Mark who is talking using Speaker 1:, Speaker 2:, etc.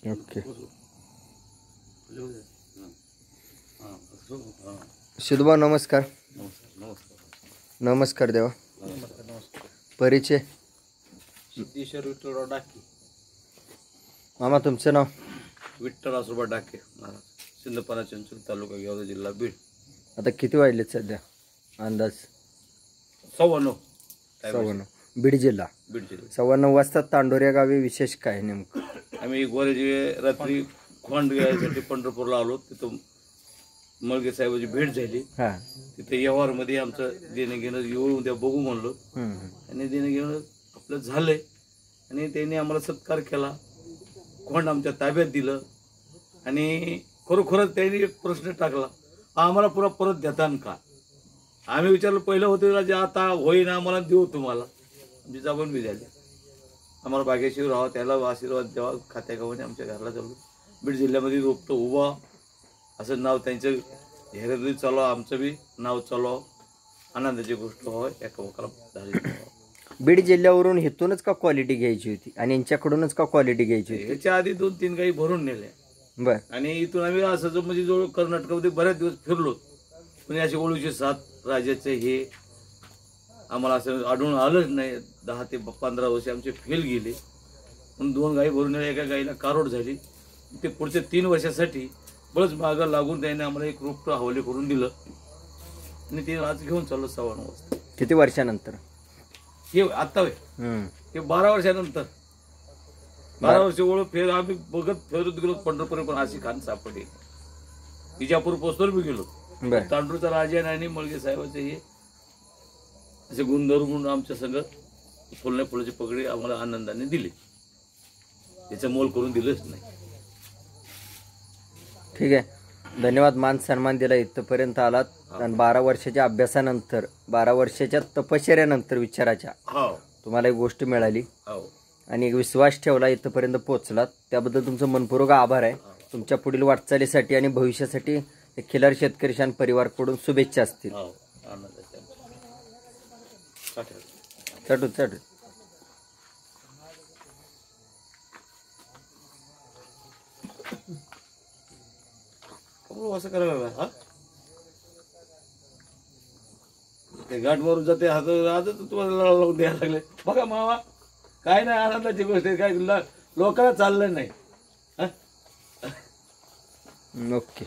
Speaker 1: Okay. सिद्धूभाऊ नमस्कार. नमस्कार देवा. परिचय.
Speaker 2: सिद्धेश्वर विठ्ठलराव डाके.
Speaker 1: मामा तुमचं नाव.
Speaker 2: विठ्ठल आसोबा डाके महाराज, सिंदपाना चिंचोली तालुका गेवराई जिल्हा बीड.
Speaker 1: आता किती वाजलेत सध्या अंदाज?
Speaker 2: 9:15.
Speaker 1: 9:15. बीड जिल्हा. 9:15 वाजता तांडोऱ्या गावी विशेष काय नेमकं?
Speaker 2: आम्ही गोरेजी रात्री खोंड घ्यायसाठी पंढरपूरला आलो. तिथं मळगे साहेबाची भेट झाली. तिथे व्यवहारमध्ये आमचं देणं घेणं येऊन उद्या बघू म्हणलो आणि देणं घेणं आपलं झालंय आणि त्यांनी आम्हाला सत्कार केला. खोंड आमच्या ताब्यात दिलं आणि खरोखरच त्यांनी एक प्रश्न टाकला, आम्हाला पुरा परत देतान का? आम्ही विचारलं पहिलं होतं जे आता होईना आम्हाला देऊ तुम्हाला. आमची जबान बी झाली. आम्हाला भाग्यशीर राहा, त्याला आशीर्वाद द्यावा. खात्या गावाने आमच्या घराला चालू बीड जिल्ह्यामध्ये रोपटं उभा असं नाव त्यांचं हेरही चालवा, आमचं बी नाव चालवा. आनंदाची गोष्ट व्हावं, एकामेकाला झाली.
Speaker 1: बीड जिल्ह्यावरून इथूनच का क्वालिटी घ्यायची होती आणि यांच्याकडूनच का क्वालिटी घ्यायची होती?
Speaker 2: ह्याच्या आधी 2-3 गाई भरून नेल्या.
Speaker 1: बर.
Speaker 2: आणि इथून आम्ही असं म्हणजे जवळ कर्नाटकामध्ये बऱ्याच दिवस फिरलो. पण अशी ओळूचे 7 राजाचे हे आम्हाला असं आढळून आलंच नाही. 10 ते 15 वर्ष आमचे फेल गेले. पण 2 गाई भरून नेल्या, एका गाईला कारोड झाली. ते पुढच्या 3 वर्षासाठी बळच मागं लागून त्याने आम्हाला एक रोपटं हवाले करून दिलं आणि ते आज घेऊन चाललो 9:15 वाजता.
Speaker 1: किती वर्षानंतर
Speaker 2: हे आता हे 12 वर्षानंतर. 12 वर्ष ओळख फेर आम्ही बघत फिरत गेलो पंढरपूर. पण अशी खान सापडली. विजापूर पोस्टवर बी गेलो. तांडूरचा राजा आणि मळगे साहेबाचे हे असे गुणधर्म आमच्या संघ फुलण्या फुलाची पगडी आम्हाला आनंदाने दिली. त्याचं मोल करून दिलंच नाही. ठीक
Speaker 1: आहे, धन्यवाद. मान सन्मान दिला, इथपर्यंत आलात. आणि 12 वर्षाच्या अभ्यासानंतर, 12 वर्षाच्या तपश्चर्यानंतर विचाराच्या तुम्हाला एक गोष्ट मिळाली आणि एक विश्वास ठेवला, इथपर्यंत पोहोचलात. त्याबद्दल तुमचं मनपूर्वक आभार आहे. तुमच्या पुढील वाटचालीसाठी आणि भविष्यासाठी खिलार शेतकरी शान परिवारकडून शुभेच्छा असतील. चटू चटू.
Speaker 2: असं करायला ते गाठ मारून जाते. आता तुम्हाला लावून द्यायला लागले. बघा मावा, काय नाही, आनंदाची गोष्ट आहे. काय लोकांना चाललं नाही.
Speaker 1: ओके.